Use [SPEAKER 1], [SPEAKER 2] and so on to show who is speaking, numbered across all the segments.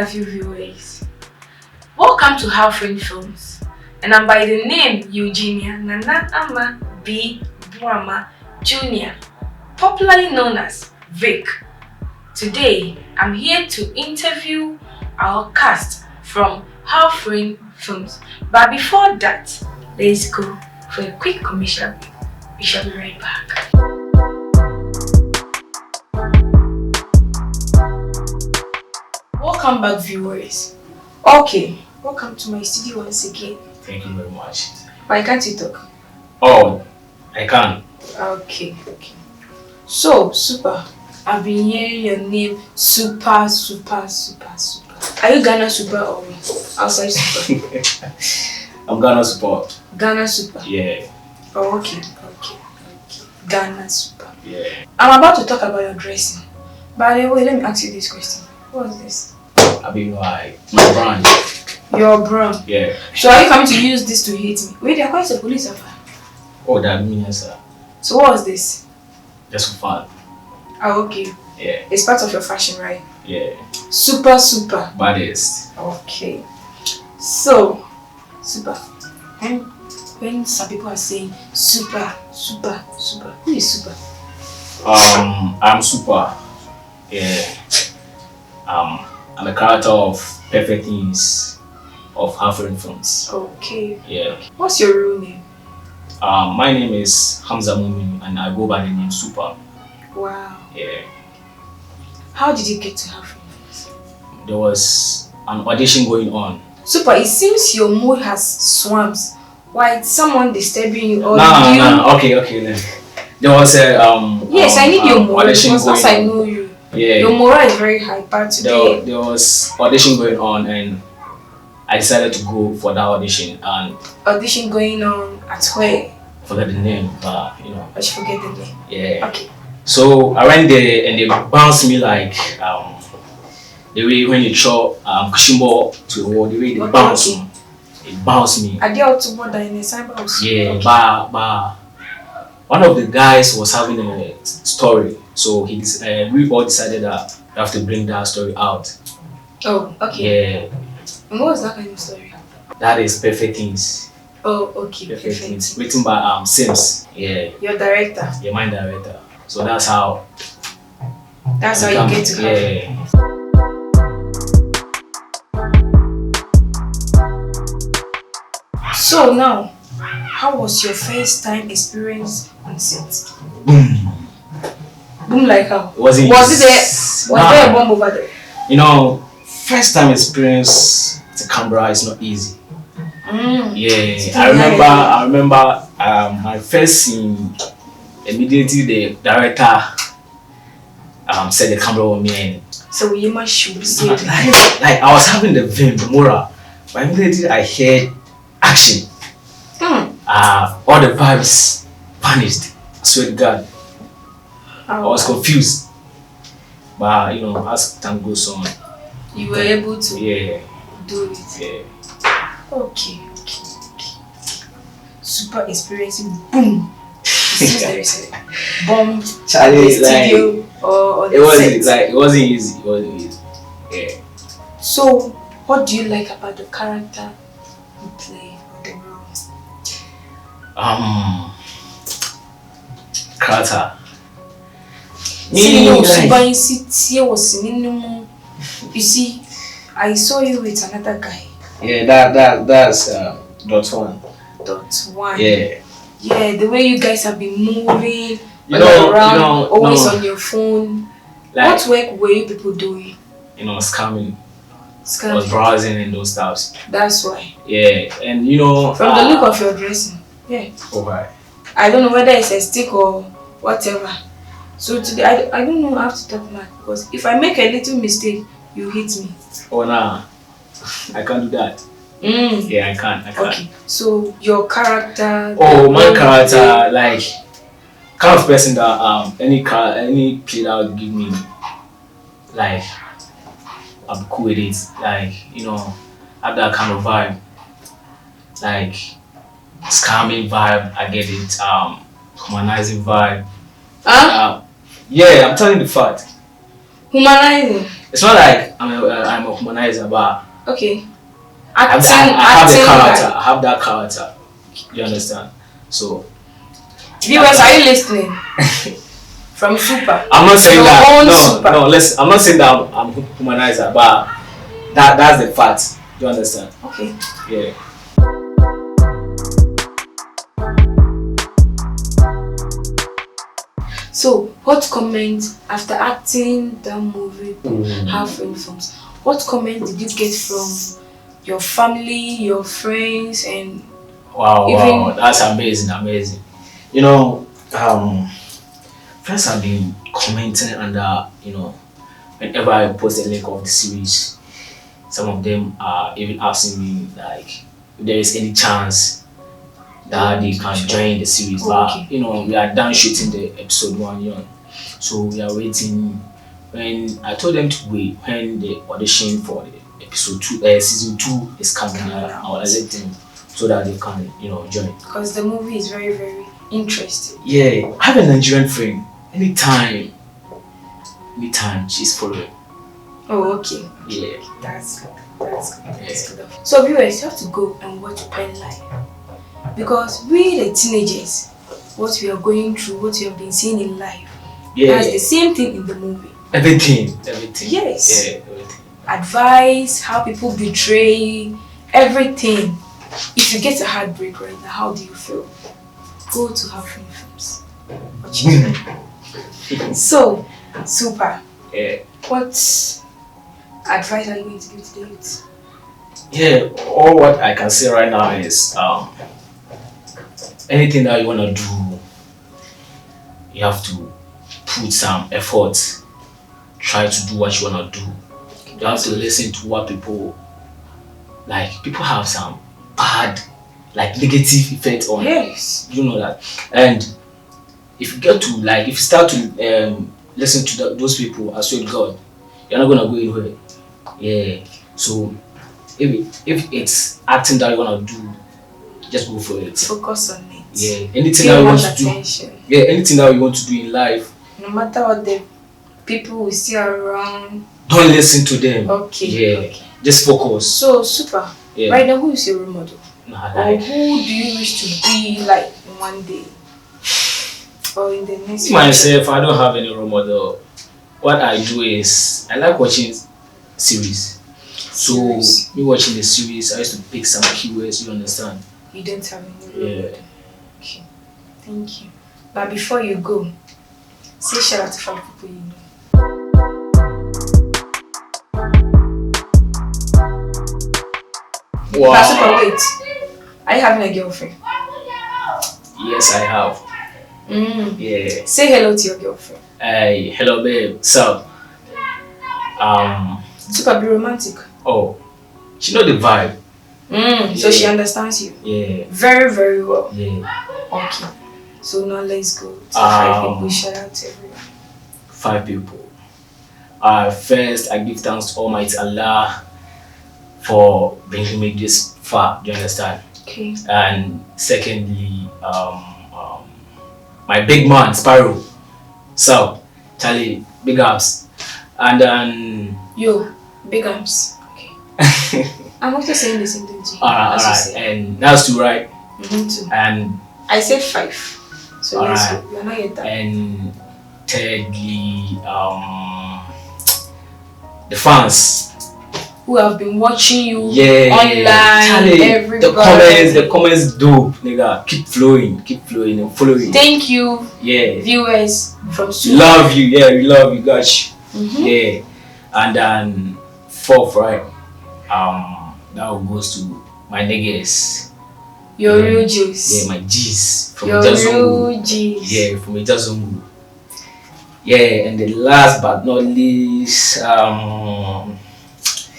[SPEAKER 1] wonderful viewers. Welcome to Halfring Films, and I'm by the name Eugenia Nana Ama B. Brahma Jr., popularly known as Vic. Today, I'm here to interview our cast from Halfring Films. But before that, let's go for a quick commercial break. We shall be right back. Welcome back, viewers. Okay, welcome to my studio once again.
[SPEAKER 2] Thank you very much.
[SPEAKER 1] Why can't you talk?
[SPEAKER 2] Oh, I can.
[SPEAKER 1] Okay. So, Super, I've been hearing your name Super. Are you Ghana Super or outside Super?
[SPEAKER 2] I'm Ghana Super.
[SPEAKER 1] Ghana Super?
[SPEAKER 2] Yeah.
[SPEAKER 1] Oh, okay. Ghana Super.
[SPEAKER 2] Yeah.
[SPEAKER 1] I'm about to talk about your dressing. By the way, let me ask you this question. What's this?
[SPEAKER 2] I mean, like, my brand.
[SPEAKER 1] Your brand?
[SPEAKER 2] Yeah.
[SPEAKER 1] So are you coming to use this to hate me? Wait, they're quite the police officer.
[SPEAKER 2] Oh, that means,
[SPEAKER 1] So what was this?
[SPEAKER 2] just for fun.
[SPEAKER 1] Oh, okay.
[SPEAKER 2] Yeah.
[SPEAKER 1] It's part of your fashion, right?
[SPEAKER 2] Yeah.
[SPEAKER 1] Super.
[SPEAKER 2] Baddest.
[SPEAKER 1] Okay. So, Super. When some people are saying super, who is Super?
[SPEAKER 2] I'm Super. Yeah. I'm a character of Perfect Things of Halfring Films.
[SPEAKER 1] Okay.
[SPEAKER 2] Yeah.
[SPEAKER 1] What's your real name?
[SPEAKER 2] My name is Hamza Mumin and I go by the name Super.
[SPEAKER 1] Wow.
[SPEAKER 2] Yeah.
[SPEAKER 1] How did you get to Halfring Films?
[SPEAKER 2] There was an audition going on.
[SPEAKER 1] Super, it seems your mood has swamps. Why, someone disturbing you or
[SPEAKER 2] No. Okay. There was a
[SPEAKER 1] Yes, I need your moral
[SPEAKER 2] audition
[SPEAKER 1] because
[SPEAKER 2] going
[SPEAKER 1] as I
[SPEAKER 2] on.
[SPEAKER 1] know you.
[SPEAKER 2] Yeah.
[SPEAKER 1] Your moral is very high, but today
[SPEAKER 2] There was audition going on and I decided to go for that audition and
[SPEAKER 1] audition going on at where?
[SPEAKER 2] forget the name, but you know.
[SPEAKER 1] I should forget the name.
[SPEAKER 2] Yeah.
[SPEAKER 1] Okay.
[SPEAKER 2] So I went there and they bounced me like the way when you throw kushimbo to the wall, the way they bounce me. It bounced me.
[SPEAKER 1] Are they out to border in a cyber house?
[SPEAKER 2] Yeah,
[SPEAKER 1] Okay.
[SPEAKER 2] but one of the guys was having a story, so we all decided that we have to bring that story out.
[SPEAKER 1] Oh, okay.
[SPEAKER 2] Yeah,
[SPEAKER 1] And what was that kind of story?
[SPEAKER 2] that is Perfect Things.
[SPEAKER 1] Oh, okay.
[SPEAKER 2] Perfect Things, written by Sims. Yeah,
[SPEAKER 1] Your director.
[SPEAKER 2] yeah, my director. So that's how.
[SPEAKER 1] That's how you get to have it.
[SPEAKER 2] Yeah.
[SPEAKER 1] So now, how was your first time experience on set? Boom like how?
[SPEAKER 2] Was
[SPEAKER 1] there a bomb over there?
[SPEAKER 2] You know, first time experience to Canberra is not easy. Yeah, I remember my first scene. Immediately the director said the camera on me and
[SPEAKER 1] so you must should say
[SPEAKER 2] like I was having the moral, but immediately I heard action. All the vibes vanished. I swear to God, I was confused. But you know, as time goes on,
[SPEAKER 1] you were able to
[SPEAKER 2] do
[SPEAKER 1] it.
[SPEAKER 2] Yeah.
[SPEAKER 1] Okay. Super experiencing boom. Since there is a bomb
[SPEAKER 2] Charlie,
[SPEAKER 1] in the studio or the set.
[SPEAKER 2] It wasn't easy. Yeah.
[SPEAKER 1] So, what do you like about the character you play on the role?
[SPEAKER 2] Character.
[SPEAKER 1] You see, I saw you with another guy.
[SPEAKER 2] Yeah, that's dot one. Yeah.
[SPEAKER 1] Yeah, the way you guys have been moving around, always on your phone.
[SPEAKER 2] Like,
[SPEAKER 1] what work were you people doing?
[SPEAKER 2] You know, scamming. I was browsing and those stuff.
[SPEAKER 1] That's why.
[SPEAKER 2] Yeah, and you know.
[SPEAKER 1] From the look of your dressing, yeah.
[SPEAKER 2] Okay.
[SPEAKER 1] I don't know whether it's a stick or whatever. So today, I don't know how to talk much because if I make a little mistake, you hit me.
[SPEAKER 2] Oh, nah. I can't do that. Yeah, I can't.
[SPEAKER 1] Okay, so your character.
[SPEAKER 2] Oh, my character, like, kind of person that any play that would give me, like, I'll be cool with it. Like, you know, have that kind of vibe. Like, scamming vibe, I get it. Humanizing vibe.
[SPEAKER 1] Huh?
[SPEAKER 2] Yeah, I'm telling the fact.
[SPEAKER 1] Humanizing.
[SPEAKER 2] It's not like I'm a humanizer, but
[SPEAKER 1] Okay.
[SPEAKER 2] I have the character.
[SPEAKER 1] Like,
[SPEAKER 2] I have that character. You understand? So
[SPEAKER 1] viewers, are you listening? From Super.
[SPEAKER 2] I'm not saying
[SPEAKER 1] Your
[SPEAKER 2] that.
[SPEAKER 1] own
[SPEAKER 2] No,
[SPEAKER 1] Super.
[SPEAKER 2] no. Listen, I'm not saying that I'm humanizer, but that's the fact. You understand?
[SPEAKER 1] Okay.
[SPEAKER 2] Yeah.
[SPEAKER 1] So, what comment after acting that movie, Half Rain Films? What comment did you get from your family, your friends, and
[SPEAKER 2] Wow, that's amazing. You know, friends have been commenting under, whenever I post a link of the series. Some of them are even asking me like if there is any chance that they can join the series. But we are done shooting the episode 1, so we are waiting. When I told them to wait when the audition for the episode 2, season 2 is coming, I'll let them so that they can join.
[SPEAKER 1] Because the movie is very, very interesting.
[SPEAKER 2] Yeah, I have a Nigerian friend. Anytime she's following.
[SPEAKER 1] Oh, okay.
[SPEAKER 2] Yeah.
[SPEAKER 1] That's good. That's good. So viewers, you have to go and watch Pen Life. Because we the teenagers, what we are going through, what we have been seeing in life, that's the same thing in the movie.
[SPEAKER 2] Everything.
[SPEAKER 1] Yes.
[SPEAKER 2] Yeah, everything.
[SPEAKER 1] Advice, how people betray, everything. If you get a heartbreak right now, how do you feel? Go to Half Rain Films. Watch it. So, Super.
[SPEAKER 2] Yeah.
[SPEAKER 1] What advice are you going to give to the youth?
[SPEAKER 2] Yeah, all what I can say right now is anything that you wanna do, you have to put some effort. Try to do what you wanna do. You have to listen to what people have some bad, negative effect on.
[SPEAKER 1] Yes.
[SPEAKER 2] You know that. And if you start to listen to those people, I swear to God, you're not gonna go anywhere. Yeah. So if it's acting that you wanna do, just go for it.
[SPEAKER 1] Focus on it.
[SPEAKER 2] Yeah. Anything that you want to do. Yeah. Anything that you want to do in life.
[SPEAKER 1] No matter what the people will see around.
[SPEAKER 2] Don't listen to them.
[SPEAKER 1] Okay.
[SPEAKER 2] Yeah.
[SPEAKER 1] Okay.
[SPEAKER 2] Just focus.
[SPEAKER 1] So Super.
[SPEAKER 2] Yeah.
[SPEAKER 1] Right now, who is your role model?
[SPEAKER 2] Or
[SPEAKER 1] who do you wish to be like one day? Or in the next
[SPEAKER 2] myself, I don't have any role model. What I do is I like watching series. So me watching the series, I used to pick some keywords. You understand?
[SPEAKER 1] You don't have any role model.
[SPEAKER 2] Yeah.
[SPEAKER 1] Okay. Thank you. But before you go, say shout out to 5 people you know.
[SPEAKER 2] Wow.
[SPEAKER 1] Now, Super, wait. Are you having a girlfriend?
[SPEAKER 2] Yes, I have.
[SPEAKER 1] Yeah. Say hello to your girlfriend.
[SPEAKER 2] Hey, hello, babe. So,
[SPEAKER 1] Super, be romantic.
[SPEAKER 2] Oh, she know the vibe.
[SPEAKER 1] So she understands you.
[SPEAKER 2] Yeah.
[SPEAKER 1] Very, very well.
[SPEAKER 2] Yeah.
[SPEAKER 1] Okay. So now let's go to 5 people. Shout out to everyone.
[SPEAKER 2] 5 people. First, I give thanks to Almighty Allah for bringing me this far. Do you understand?
[SPEAKER 1] Okay.
[SPEAKER 2] And secondly, my big man Sparrow. So, Charlie, big ups. And then
[SPEAKER 1] yo, big ups. Okay. I'm also saying the same thing to you.
[SPEAKER 2] Alright. And that's 2, right?
[SPEAKER 1] 2.
[SPEAKER 2] And
[SPEAKER 1] I said 5. So let's go. You're not yet done.
[SPEAKER 2] And thirdly, the fans
[SPEAKER 1] who have been watching you
[SPEAKER 2] online,
[SPEAKER 1] Charlie, everybody.
[SPEAKER 2] The comments dope, nigga. Keep flowing and following.
[SPEAKER 1] Thank you, viewers from Super.
[SPEAKER 2] Love you, we love you, got you. Yeah. And then 4th, right? That goes to my niggas.
[SPEAKER 1] Your real G's.
[SPEAKER 2] Yeah, my G's from
[SPEAKER 1] your
[SPEAKER 2] Jazungu.
[SPEAKER 1] Real G's.
[SPEAKER 2] Yeah, from Jazungu. Yeah, and the last but not least,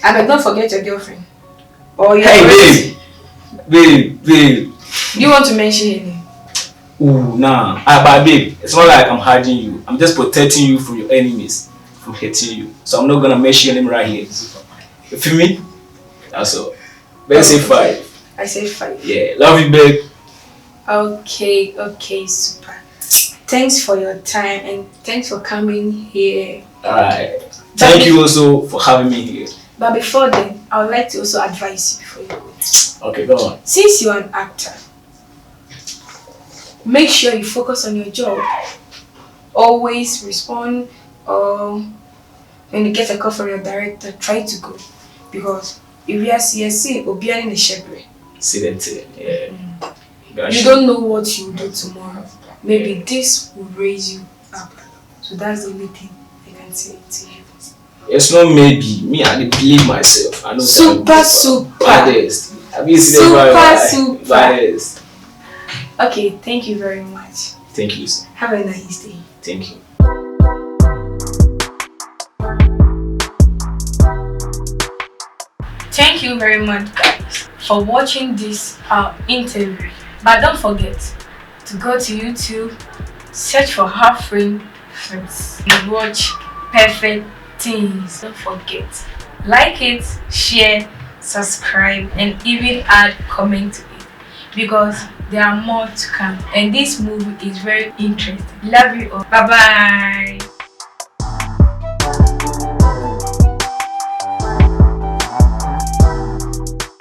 [SPEAKER 1] and don't forget your girlfriend. Or your
[SPEAKER 2] babe.
[SPEAKER 1] Do you want to mention her name?
[SPEAKER 2] Ooh, nah. But babe, it's not like I'm hiding you. I'm just protecting you from your enemies, from hating you. So I'm not gonna mention your name right here. You feel me? That's all. Let's say 5.
[SPEAKER 1] I say 5.
[SPEAKER 2] Yeah, love you, babe.
[SPEAKER 1] Okay, Super. Thanks for your time and thanks for coming here.
[SPEAKER 2] Alright. Thank you also for having me here.
[SPEAKER 1] But before then, I would like to also advise you before you go.
[SPEAKER 2] Okay, go on.
[SPEAKER 1] Since you're an actor, make sure you focus on your job. Always respond. When you get a call from your director, try to go. Because if you are CSC, Obiani in the shepherd.
[SPEAKER 2] See that, yeah.
[SPEAKER 1] You don't know what you will do tomorrow. Maybe this will raise you up. So that's the only thing I can say to you.
[SPEAKER 2] It's not maybe. Me, I believe myself. I know
[SPEAKER 1] super.
[SPEAKER 2] Baddest. Have you seen
[SPEAKER 1] super.
[SPEAKER 2] Baddest.
[SPEAKER 1] Okay, thank you very much.
[SPEAKER 2] Thank you, sir.
[SPEAKER 1] Have a nice day.
[SPEAKER 2] Thank you.
[SPEAKER 1] Thank you very much, guys, for watching this interview. But don't forget to go to YouTube, search for Half-Rain Films, and watch Perfect Things. Don't forget, like it, share, subscribe, and even add comment to it, because there are more to come. And this movie is very interesting. Love you all. Bye bye.